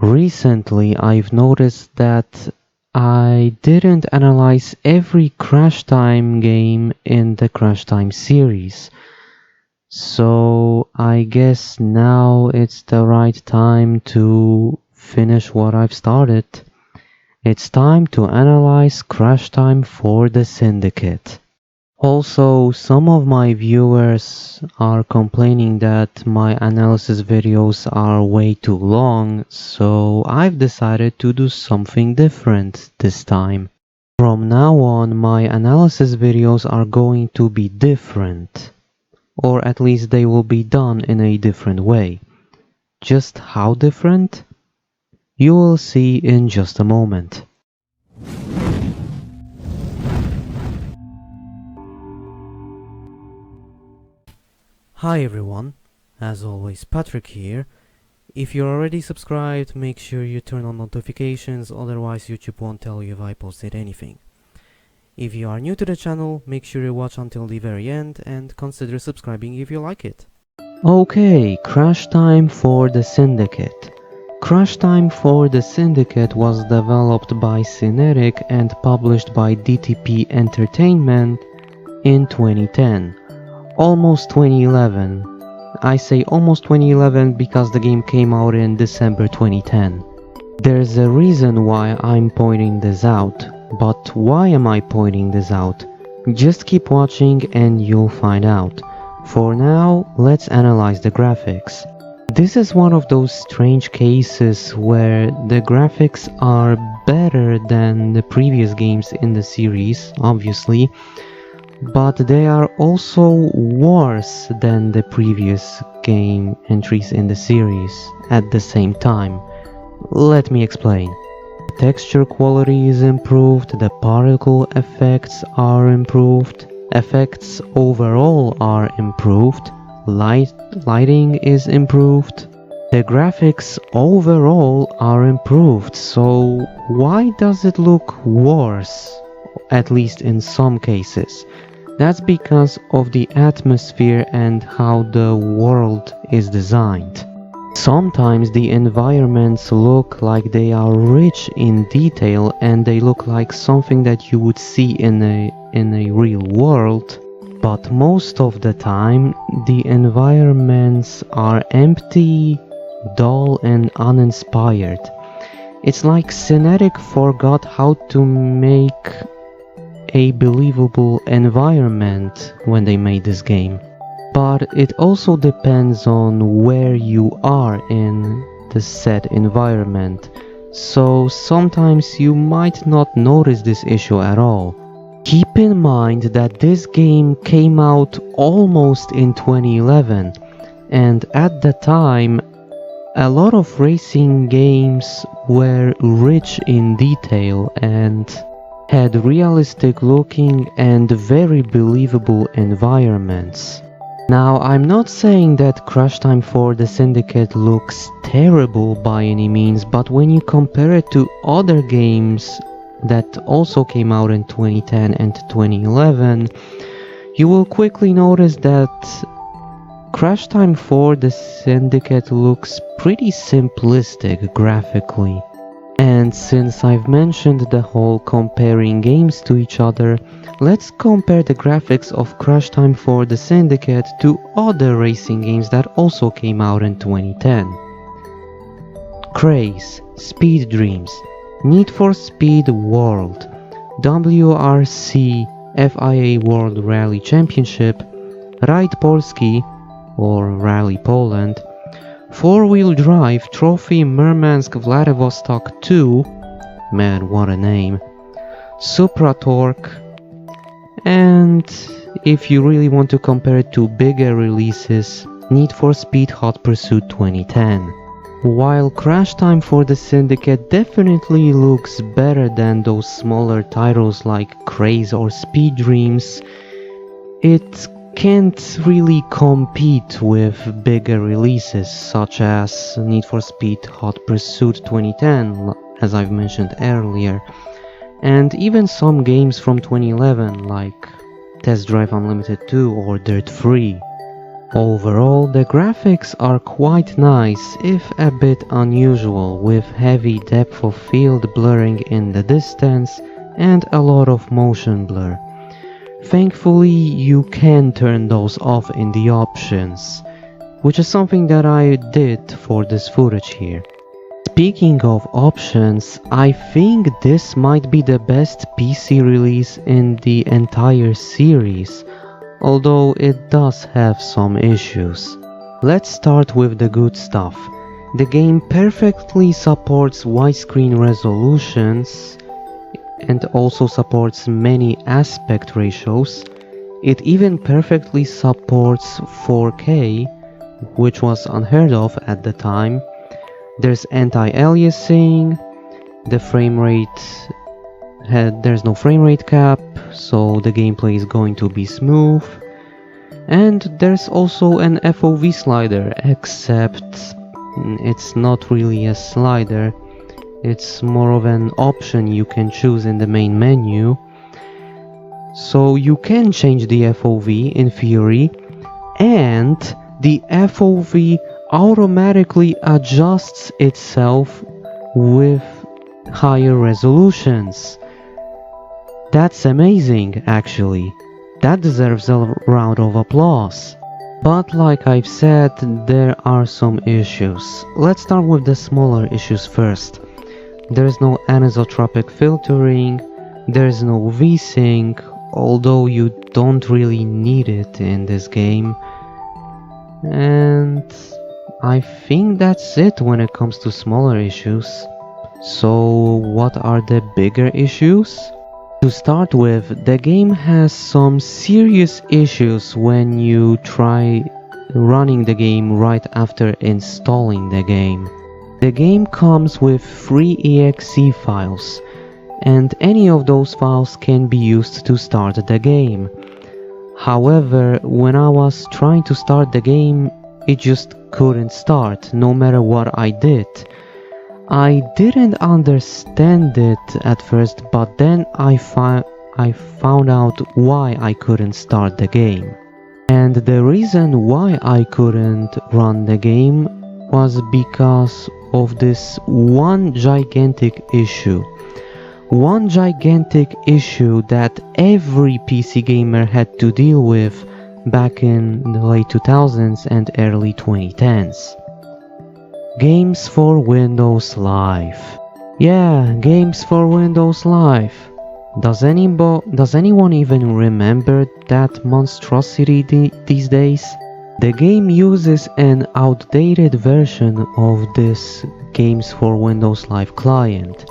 Recently, I've noticed that I didn't analyze every Crash Time game in the Crash Time series. So I guess now it's the right time to finish what I've started. It's time to analyze Crash Time for the Syndicate. Also, some of my viewers are complaining that my analysis videos are way too long, so I've decided to do something different this time. From now on, my analysis videos are going to be different, or at least they will be done in a different way. Just how different? You will see in just a moment. Hi everyone, as always Patrick here. If you're already subscribed, make sure you turn on notifications, otherwise YouTube won't tell you if I posted anything. If you are new to the channel, make sure you watch until the very end and consider subscribing if you like it. Okay, Crash Time for the Syndicate. Crash Time for the Syndicate was developed by Syndicate and published by DTP Entertainment in 2010. Almost 2011. I say almost 2011 because the game came out in December 2010. There's a reason why I'm pointing this out, but why am I pointing this out? Just keep watching and you'll find out. For now, let's analyze the graphics. This is one of those strange cases where the graphics are better than the previous games in the series, obviously, but they are also worse than the previous game entries in the series at the same time. Let me explain. Texture quality is improved, the particle effects are improved, effects overall are improved, lighting is improved, the graphics overall are improved, so why does it look worse? At least in some cases. That's because of the atmosphere and how the world is designed. Sometimes the environments look like they are rich in detail and they look like something that you would see in a real world, but most of the time the environments are empty, dull and uninspired. It's like Syndicate forgot how to make a believable environment when they made this game. But it also depends on where you are in the set environment, so sometimes you might not notice this issue at all. Keep in mind that this game came out almost in 2011, and at the time a lot of racing games were rich in detail and had realistic looking and very believable environments. Now, I'm not saying that Crash Time for the Syndicate looks terrible by any means, but when you compare it to other games that also came out in 2010 and 2011, you will quickly notice that Crash Time for the Syndicate looks pretty simplistic graphically. And since I've mentioned the whole comparing games to each other, let's compare the graphics of Crash Time for the Syndicate to other racing games that also came out in 2010. Craze, Speed Dreams, Need for Speed World, WRC FIA World Rally Championship, Rajd Polski or Rally Poland, 4-wheel drive Trophy Murmansk Vladivostok 2, man what a name, Supra Torque, and if you really want to compare it to bigger releases, Need for Speed Hot Pursuit 2010. While Crash Time for the Syndicate definitely looks better than those smaller titles like Craze or Speed Dreams, it can't really compete with bigger releases such as Need for Speed Hot Pursuit 2010, as I've mentioned earlier, and even some games from 2011 like Test Drive Unlimited 2 or Dirt 3. Overall, the graphics are quite nice, if a bit unusual, with heavy depth of field blurring in the distance and a lot of motion blur. Thankfully, you can turn those off in the options, which is something that I did for this footage here. Speaking of options, I think this might be the best PC release in the entire series, although it does have some issues. Let's start with the good stuff. The game perfectly supports widescreen resolutions and also supports many aspect ratios. It even perfectly supports 4K, which was unheard of at the time. There's anti-aliasing, there's no frame rate cap, so the gameplay is going to be smooth. And there's also an FOV slider, except it's not really a slider, it's more of an option you can choose in the main menu. So you can change the FOV in theory, and the FOV automatically adjusts itself with higher resolutions. That's amazing, actually. That deserves a round of applause. But like I've said, there are some issues. Let's start with the smaller issues first. There's no anisotropic filtering, there's no V-Sync, although you don't really need it in this game. And I think that's it when it comes to smaller issues. So what are the bigger issues? To start with, the game has some serious issues when you try running the game right after installing the game. The game comes with 3 exe files, and any of those files can be used to start the game. However, when I was trying to start the game, it just couldn't start, no matter what I did. I didn't understand it at first, but then I found out why I couldn't start the game. And the reason why I couldn't run the game was because of this one gigantic issue. One gigantic issue that every PC gamer had to deal with back in the late 2000s and early 2010s. Games for Windows Live. Yeah, Games for Windows Live. Does anyone even remember that monstrosity these days? The game uses an outdated version of this Games for Windows Live client.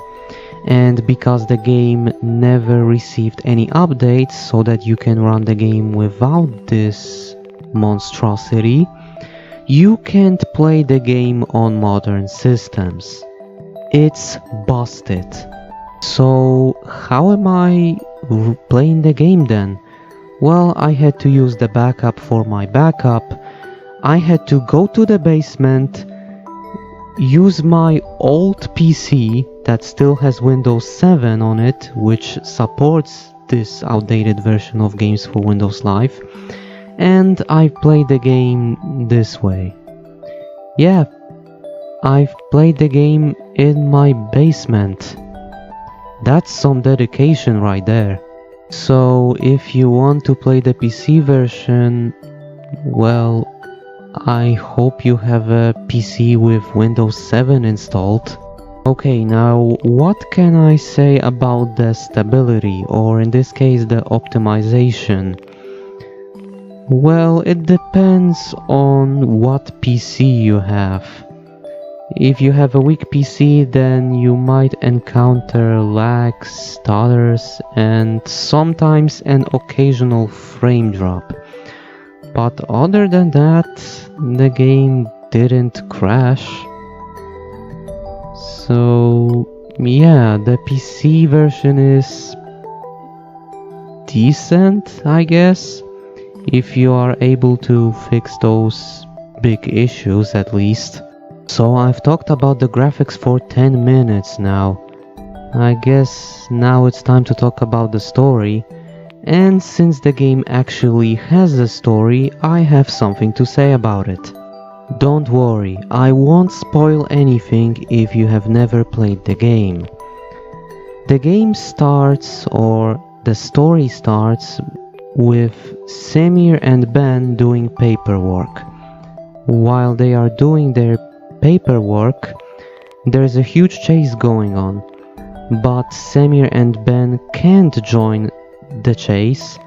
And because the game never received any updates so that you can run the game without this monstrosity, you can't play the game on modern systems. It's busted. So how am I playing the game then? Well, I had to use the backup for my backup. I had to go to the basement, use my old PC that still has Windows 7 on it, which supports this outdated version of Games for Windows Live, and I played the game this way. Yeah, I've played the game in my basement. That's some dedication right there. So if you want to play the PC version, well, I hope you have a PC with Windows 7 installed. Okay, now what can I say about the stability, or in this case the optimization? Well, it depends on what PC you have. If you have a weak PC, then you might encounter lags, stutters, and sometimes an occasional frame drop. But other than that, the game didn't crash. So yeah, the PC version is decent, I guess, if you are able to fix those big issues at least. So I've talked about the graphics for 10 minutes now. I guess now it's time to talk about the story. and since the game actually has a story, I have something to say about it. Don't worry, I won't spoil anything if you have never played the game. The game starts, or the story starts, with Samir and Ben doing paperwork. While they are doing their paperwork, there's a huge chase going on, but Samir and Ben can't join the chase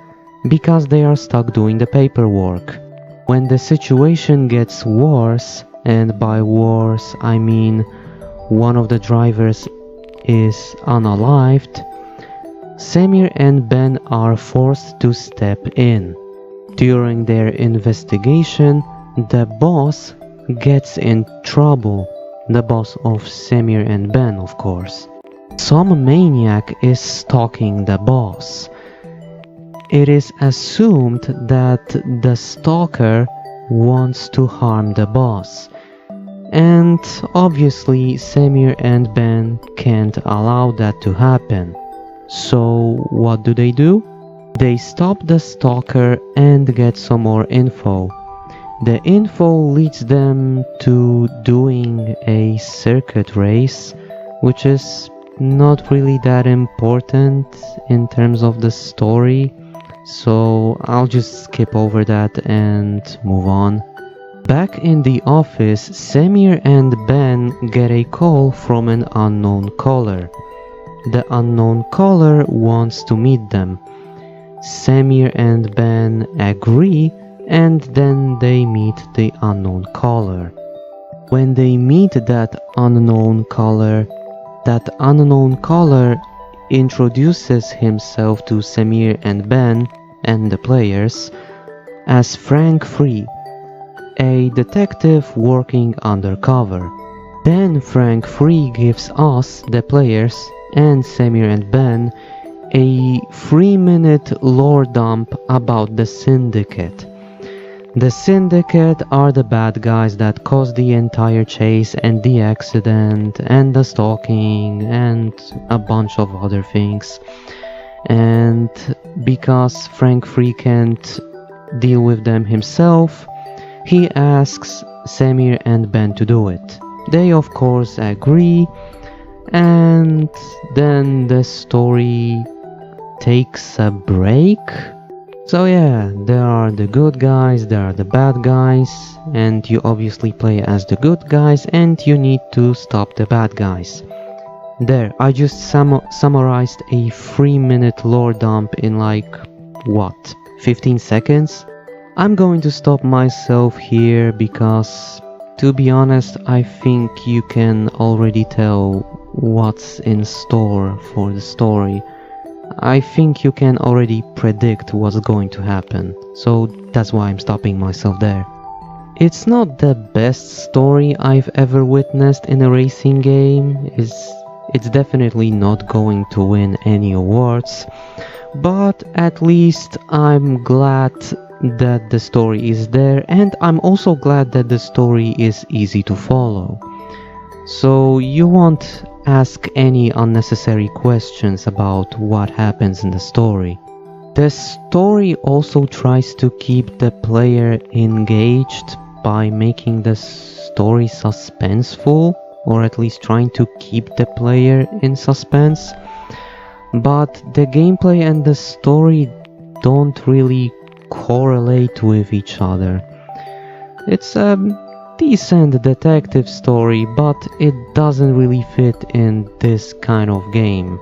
because they are stuck doing the paperwork. When the situation gets worse, and by worse I mean one of the drivers is unalived, Samir and Ben are forced to step in. During their investigation, the boss gets in trouble. The boss of Samir and Ben, of course. Some maniac is stalking the boss. It is assumed that the stalker wants to harm the boss. And obviously Samir and Ben can't allow that to happen. So what do? They stop the stalker and get some more info. The info leads them to doing a circuit race, which is not really that important in terms of the story, so I'll just skip over that and move on. Back in the office, Samir and Ben get a call from an unknown caller. The unknown caller wants to meet them. Samir and Ben agree, and then they meet the unknown caller. When they meet that unknown caller introduces himself to Samir and Ben and the players as Frank Free, a detective working undercover. Then Frank Free gives us, the players, and Samir and Ben, a 3-minute lore dump about the Syndicate. The Syndicate are the bad guys that caused the entire chase and the accident and the stalking and a bunch of other things. And because Frank Free can't deal with them himself, he asks Samir and Ben to do it. They of course agree, and then the story takes a break. So yeah, there are the good guys, there are the bad guys, and you obviously play as the good guys and you need to stop the bad guys. There, I just summarized a 3-minute lore dump in like, what, 15 seconds? I'm going to stop myself here because, to be honest, I think you can already tell what's in store for the story. I think you can already predict what's going to happen, so that's why I'm stopping myself there. It's not the best story I've ever witnessed in a racing game, it's definitely not going to win any awards, but at least I'm glad that the story is there, and I'm also glad that the story is easy to follow. So you won't ask any unnecessary questions about what happens in the story. The story also tries to keep the player engaged by making the story suspenseful, or at least trying to keep the player in suspense. But the gameplay and the story don't really correlate with each other. It's a decent detective story, but it doesn't really fit in this kind of game.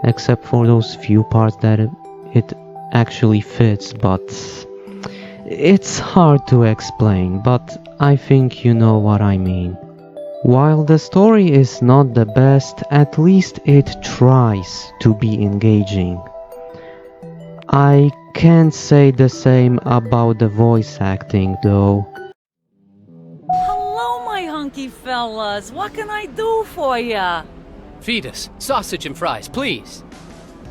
Except for those few parts that it actually fits, but it's hard to explain, but I think you know what I mean. While the story is not the best, at least it tries to be engaging. I can't say the same about the voice acting though. Hello, my hunky fellas. What can I do for ya? Feed us. Sausage and fries, please.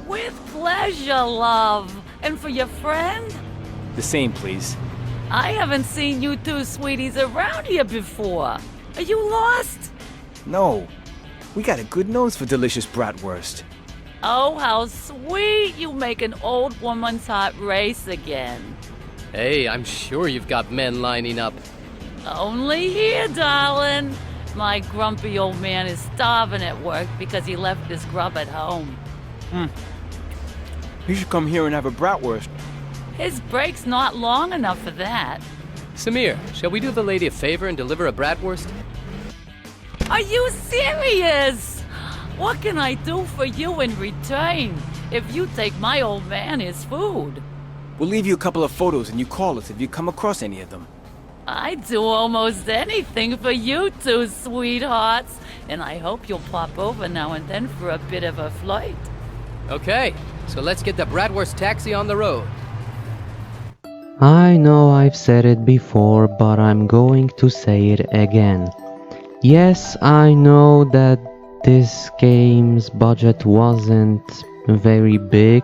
With pleasure, love. And for your friend? The same, please. I haven't seen you two sweeties around here before. Are you lost? No. We got a good nose for delicious bratwurst. Oh, how sweet! You make an old woman's heart race again. Hey, I'm sure you've got men lining up. Only here, darling. My grumpy old man is starving at work because he left his grub at home. You should come here and have a bratwurst. His break's not long enough for that. Samir, shall we do the lady a favor and deliver a bratwurst? Are you serious? What can I do for you in return if you take my old man his food? We'll leave you a couple of photos and you call us if you come across any of them. I'd do almost anything for you two sweethearts, and I hope you'll pop over now and then for a bit of a flirt. Okay, so let's get the bratwurst taxi on the road. I know I've said it before, but I'm going to say it again. Yes, I know that this game's budget wasn't very big,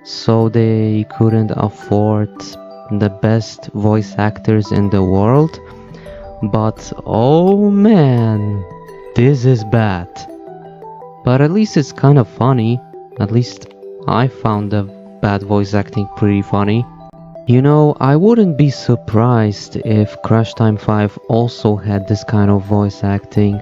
so they couldn't afford the best voice actors in the world, but oh man, this is bad. But at least it's kind of funny. At least I found the bad voice acting pretty funny. You know, I wouldn't be surprised if Crash Time 5 also had this kind of voice acting,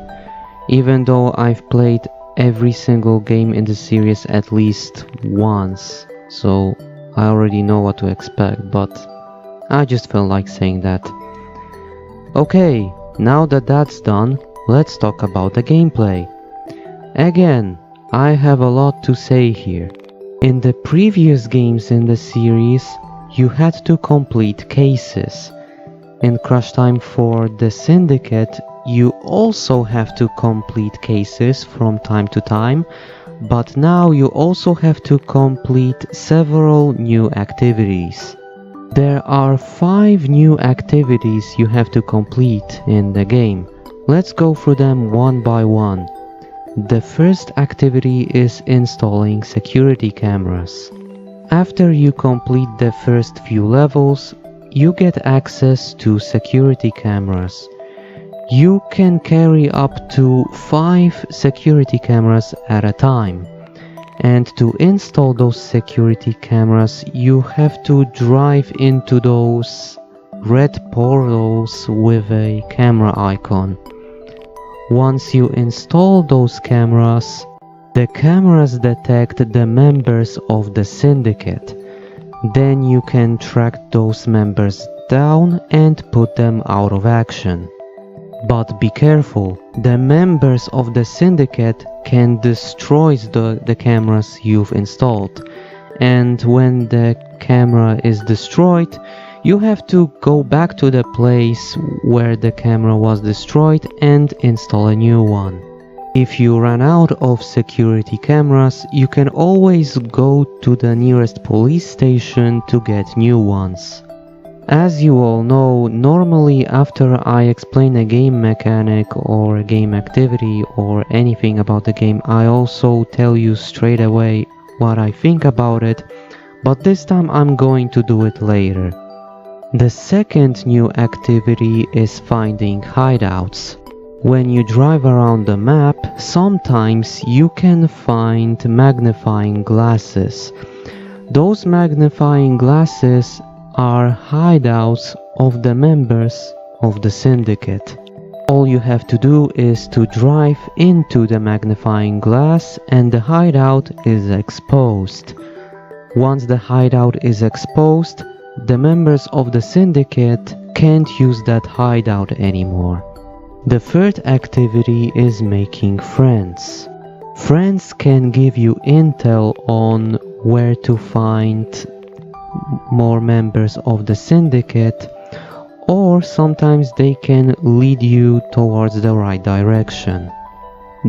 even though I've played every single game in the series at least once, so I already know what to expect, but I just felt like saying that. Okay, now that that's done, let's talk about the gameplay. Again, I have a lot to say here. In the previous games in the series, you had to complete cases. In Crash Time for the Syndicate, you also have to complete cases from time to time, but now you also have to complete several new activities. There are 5 new activities you have to complete in the game. Let's go through them one by one. The first activity is installing security cameras. After you complete the first few levels, you get access to security cameras. You can carry up to 5 security cameras at a time. And to install those security cameras, you have to drive into those red portals with a camera icon. Once you install those cameras, the cameras detect the members of the Syndicate. Then you can track those members down and put them out of action. But be careful, the members of the Syndicate can destroy the cameras you've installed. And when the camera is destroyed, you have to go back to the place where the camera was destroyed and install a new one. If you run out of security cameras, you can always go to the nearest police station to get new ones. As you all know, normally after I explain a game mechanic or a game activity or anything about the game, I also tell you straight away what I think about it, but this time I'm going to do it later. The second new activity is finding hideouts. When you drive around the map, sometimes you can find magnifying glasses. Those magnifying glasses are hideouts of the members of the Syndicate. All you have to do is to drive into the magnifying glass and the hideout is exposed. Once the hideout is exposed, the members of the Syndicate can't use that hideout anymore. The third activity is making friends. Friends can give you intel on where to find more members of the Syndicate, or sometimes they can lead you towards the right direction.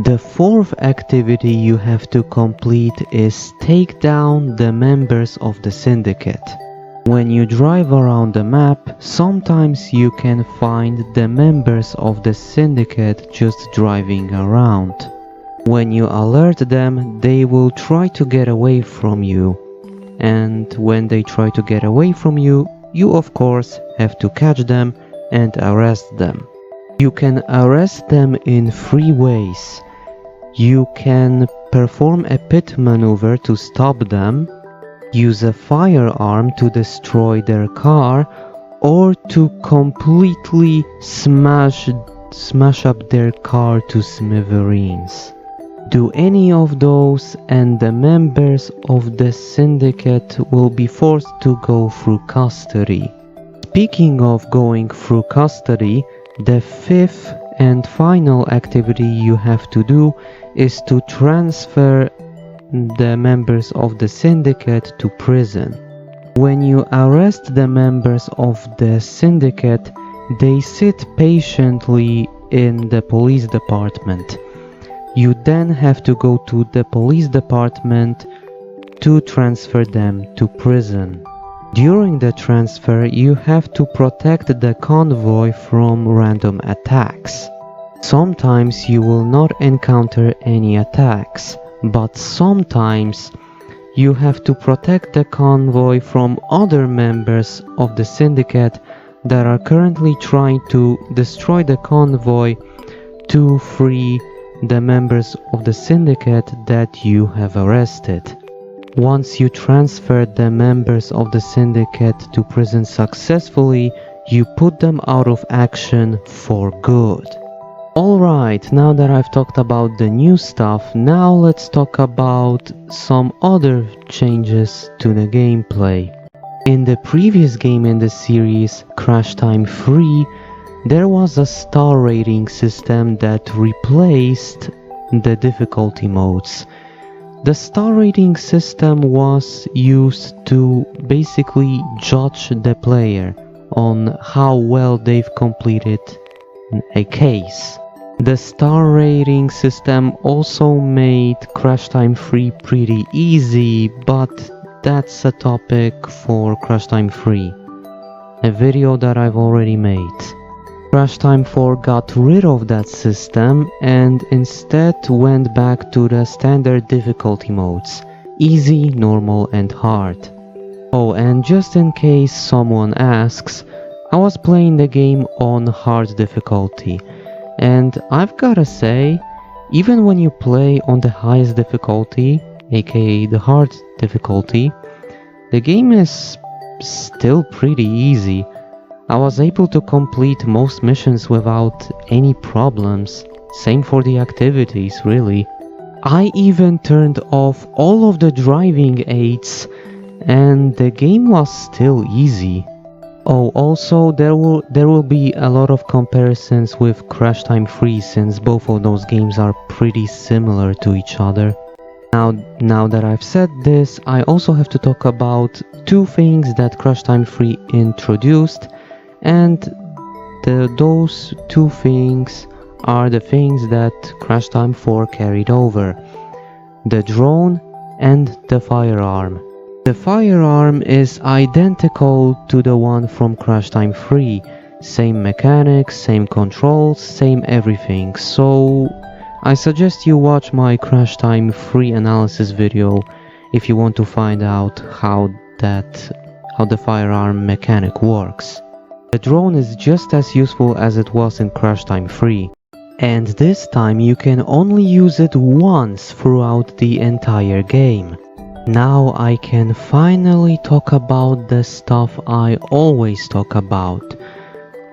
The fourth activity you have to complete is take down the members of the Syndicate. When you drive around the map, sometimes you can find the members of the Syndicate just driving around. When you alert them, they will try to get away from you. And when they try to get away from you, you of course have to catch them and arrest them. You can arrest them in 3 ways. You can perform a pit maneuver to stop them, use a firearm to destroy their car, or to completely smash up their car to smithereens. Do any of those and the members of the Syndicate will be forced to go through custody. Speaking of going through custody, the fifth and final activity you have to do is to transfer the members of the Syndicate to prison. When you arrest the members of the Syndicate, they sit patiently in the police department. You then have to go to the police department to transfer them to prison. During the transfer, you have to protect the convoy from random attacks. Sometimes you will not encounter any attacks, but sometimes you have to protect the convoy from other members of the Syndicate that are currently trying to destroy the convoy to free the members of the Syndicate that you have arrested. Once you transfer the members of the Syndicate to prison successfully, you put them out of action for good. Alright, now that I've talked about the new stuff, now let's talk about some other changes to the gameplay. In the previous game in the series, Crash Time 3, there was a star rating system that replaced the difficulty modes. The star rating system was used to basically judge the player on how well they've completed a case. The star rating system also made Crash Time 3 pretty easy, but that's a topic for Crash Time 3, a video that I've already made. Crash Time 4 got rid of that system and instead went back to the standard difficulty modes: easy, normal and hard. Oh, and just in case someone asks, I was playing the game on hard difficulty, and I've gotta say, even when you play on the highest difficulty, aka the hard difficulty, the game is still pretty easy. I was able to complete most missions without any problems, same for the activities really. I even turned off all of the driving aids and the game was still easy. Oh, also there will be a lot of comparisons with Crash Time 3 since both of those games are pretty similar to each other. Now that I've said this, I also have to talk about two things that Crash Time 3 introduced, and those two things are the things that Crash Time 4 carried over: the drone and the firearm. The firearm is identical to the one from Crash Time 3, same mechanics, same controls, same everything, so I suggest you watch my Crash Time 3 analysis video if you want to find out how the firearm mechanic works. The drone is just as useful as it was in Crash Time 3, and this time you can only use it once throughout the entire game. Now I can finally talk about the stuff I always talk about: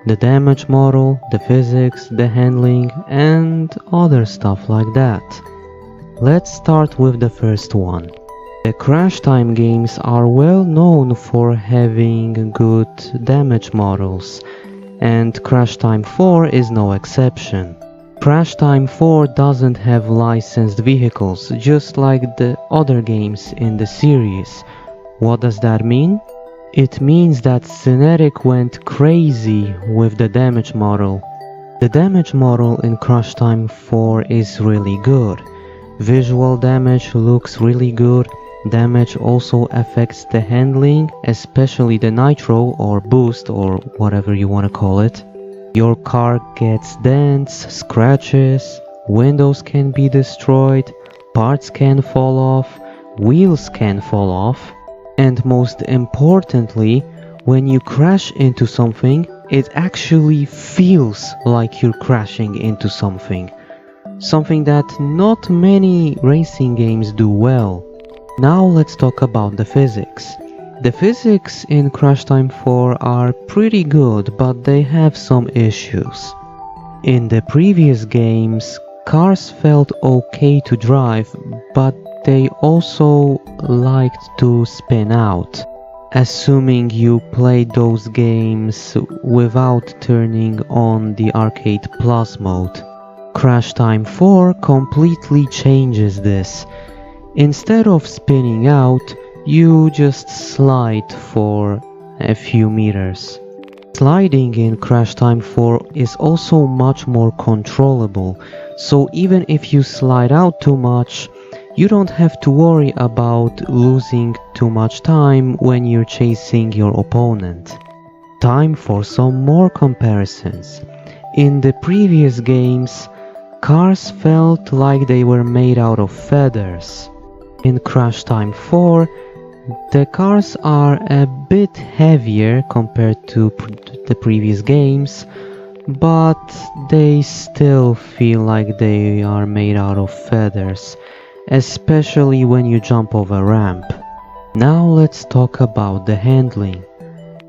the damage model, the physics, the handling, and other stuff like that. Let's start with the first one. The Crash Time games are well known for having good damage models, and Crash Time 4 is no exception. Crash Time 4 doesn't have licensed vehicles, just like the other games in the series. What does that mean? It means that Syndicate went crazy with the damage model. The damage model in Crash Time 4 is really good. Visual damage looks really good. Damage also affects the handling, especially the nitro or boost or whatever you want to call it. Your car gets dents, scratches, windows can be destroyed, parts can fall off, wheels can fall off, and most importantly, when you crash into something, it actually feels like you're crashing into something. something that not many racing games do well. Now let's talk about the physics. The physics in Crash Time 4 are pretty good, but they have some issues. In the previous games, cars felt okay to drive, but they also liked to spin out. Assuming you played those games without turning on the Arcade Plus mode. Crash Time 4 completely changes this. Instead of spinning out, you just slide for a few meters. Sliding in Crash Time 4 is also much more controllable, so even if you slide out too much, you don't have to worry about losing too much time when you're chasing your opponent. Time for some more comparisons. In the previous games, cars felt like they were made out of feathers. In Crash Time 4, the cars are a bit heavier compared to the previous games, but they still feel like they are made out of feathers, especially when you jump over a ramp. Now let's talk about the handling.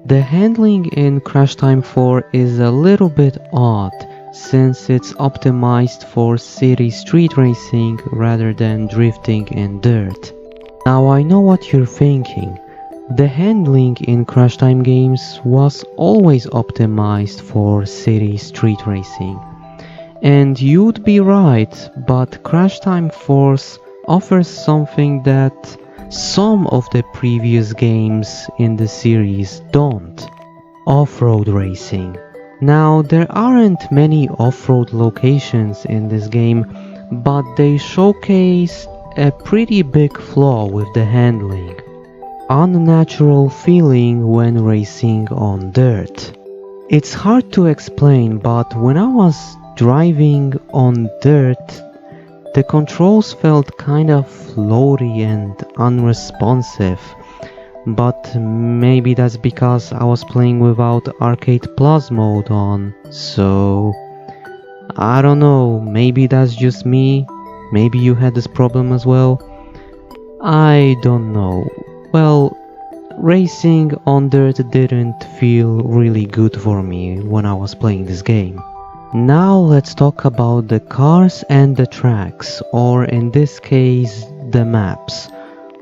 The handling in Crash Time 4 is a little bit odd, since it's optimized for city street racing rather than drifting in dirt. Now I know what you're thinking. The handling in Crash Time games was always optimized for city street racing. And you'd be right, but Crash Time 4 offers something that some of the previous games in the series don't. Off-road racing. Now there aren't many off-road locations in this game, but they showcase a pretty big flaw with the handling. Unnatural feeling when racing on dirt. It's hard to explain, but when I was driving on dirt, the controls felt kind of floaty and unresponsive, but maybe that's because I was playing without Arcade Plus mode on, so I don't know, maybe that's just me, maybe you had this problem as well, I don't know. Well, racing on dirt didn't feel really good for me when I was playing this game. Now let's talk about the cars and the tracks, or in this case, the maps.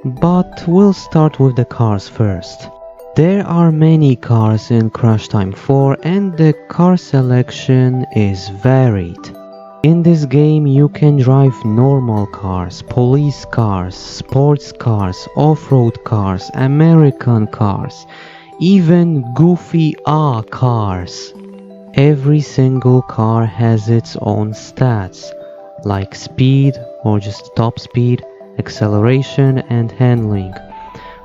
But we'll start with the cars first. There are many cars in Crash Time 4 and the car selection is varied. In this game you can drive normal cars, police cars, sports cars, off-road cars, American cars, even goofy cars. Every single car has its own stats, like speed or just top speed, acceleration and handling.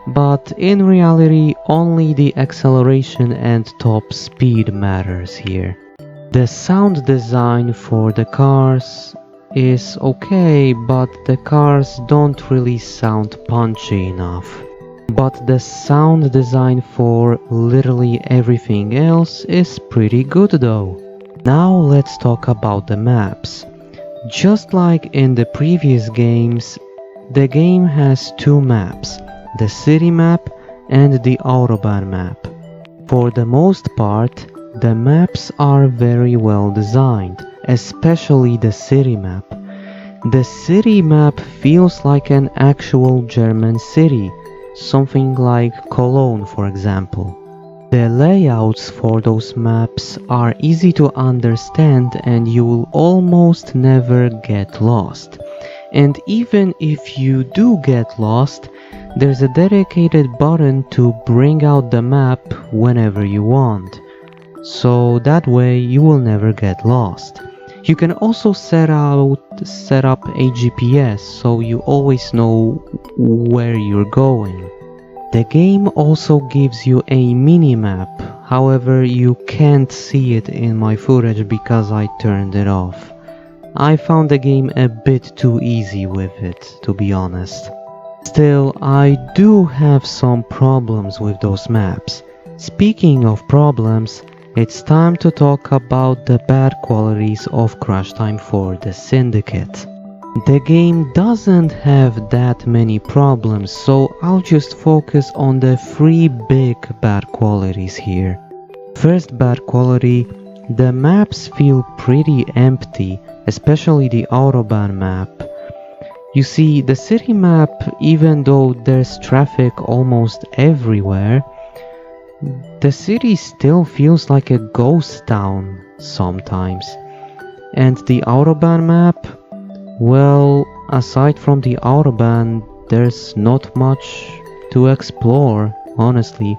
But in reality, only the acceleration and top speed matters here. The sound design for the cars is okay, but the cars don't really sound punchy enough. But the sound design for literally everything else is pretty good though. Now let's talk about the maps. Just like in the previous games, the game has two maps, the city map and the Autobahn map. For the most part, the maps are very well designed, especially the city map. The city map feels like an actual German city, something like Cologne for example. The layouts for those maps are easy to understand and you will almost never get lost. And even if you do get lost, there's a dedicated button to bring out the map whenever you want. So that way you will never get lost. You can also set up a GPS so you always know where you're going. The game also gives you a mini-map, however you can't see it in my footage because I turned it off. I found the game a bit too easy with it, to be honest. Still, I do have some problems with those maps. Speaking of problems, it's time to talk about the bad qualities of Crash Time for the Syndicate. The game doesn't have that many problems, so I'll just focus on the 3 big bad qualities here. First bad quality, the maps feel pretty empty, especially the Autobahn map. You see, the city map, even though there's traffic almost everywhere, the city still feels like a ghost town sometimes. And the Autobahn map, well, aside from the Autobahn, there's not much to explore, honestly.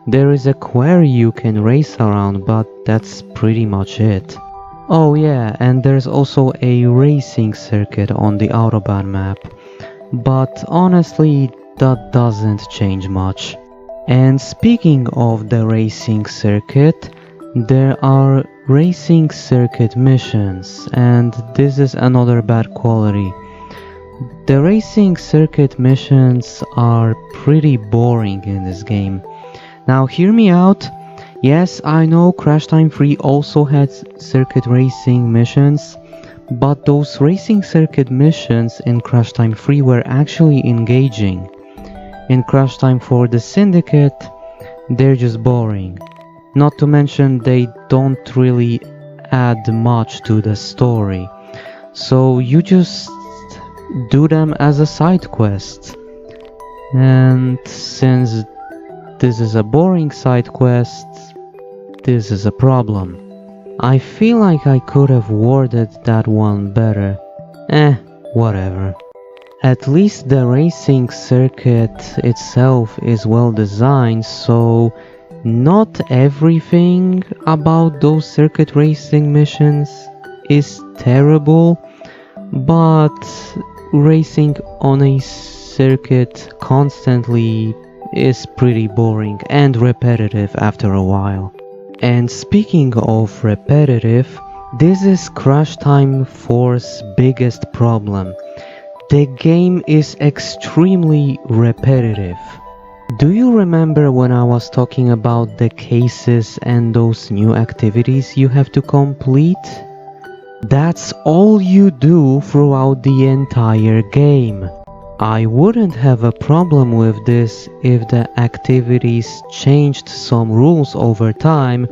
There is a quarry you can race around, but that's pretty much it. Oh yeah, and there's also a racing circuit on the Autobahn map, but honestly, that doesn't change much. And speaking of the racing circuit, there are racing circuit missions, and this is another bad quality. The racing circuit missions are pretty boring in this game. Now hear me out. Yes, I know Crash Time 3 also had circuit racing missions, but those racing circuit missions in Crash Time 3 were actually engaging. In Crash Time for the Syndicate, they're just boring. Not to mention they don't really add much to the story. So you just do them as a side quest. And since this is a boring side quest, this is a problem. I feel like I could have worded that one better. Whatever. At least the racing circuit itself is well designed, so not everything about those circuit racing missions is terrible, but racing on a circuit constantly is pretty boring and repetitive after a while. And speaking of repetitive, this is Crash Time 4's biggest problem. The game is extremely repetitive. Do you remember when I was talking about the cases and those new activities you have to complete? That's all you do throughout the entire game. I wouldn't have a problem with this if the activities changed some rules over time,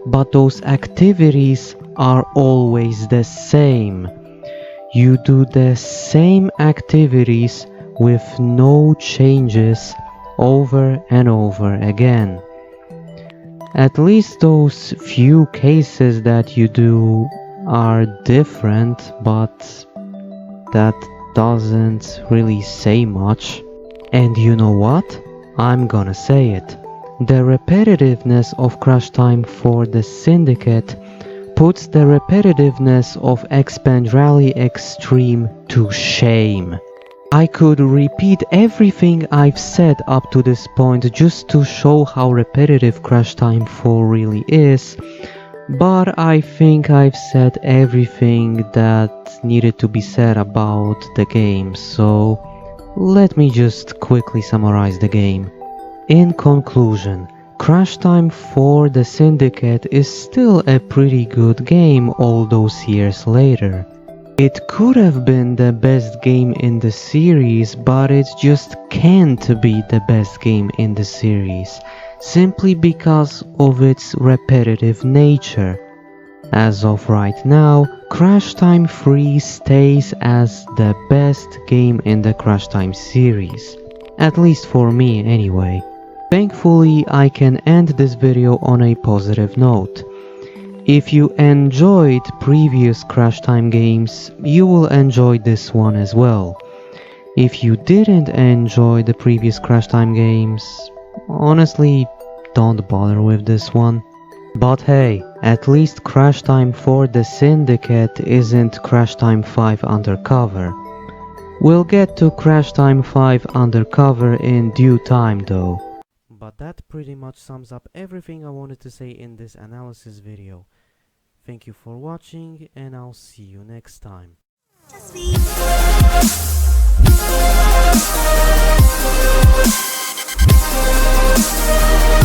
but those activities are always the same. You do the same activities with no changes over and over again. At least those few cases that you do are different, but that doesn't really say much. And you know what? I'm gonna say it. The repetitiveness of Crash Time for the Syndicate puts the repetitiveness of Expand Rally Extreme to shame. I could repeat everything I've said up to this point just to show how repetitive Crash Time 4 really is, but I think I've said everything that needed to be said about the game, so let me just quickly summarize the game. In conclusion, Crash Time for the Syndicate is still a pretty good game all those years later. It could have been the best game in the series, but it just can't be the best game in the series, simply because of its repetitive nature. As of right now, Crash Time 3 stays as the best game in the Crash Time series. At least for me anyway. Thankfully, I can end this video on a positive note. If you enjoyed previous Crash Time games, you will enjoy this one as well. If you didn't enjoy the previous Crash Time games, honestly, don't bother with this one. But hey, at least Crash Time for the Syndicate isn't Crash Time 5 Undercover. We'll get to Crash Time 5 Undercover in due time though. But that pretty much sums up everything I wanted to say in this analysis video. Thank you for watching, and I'll see you next time. Just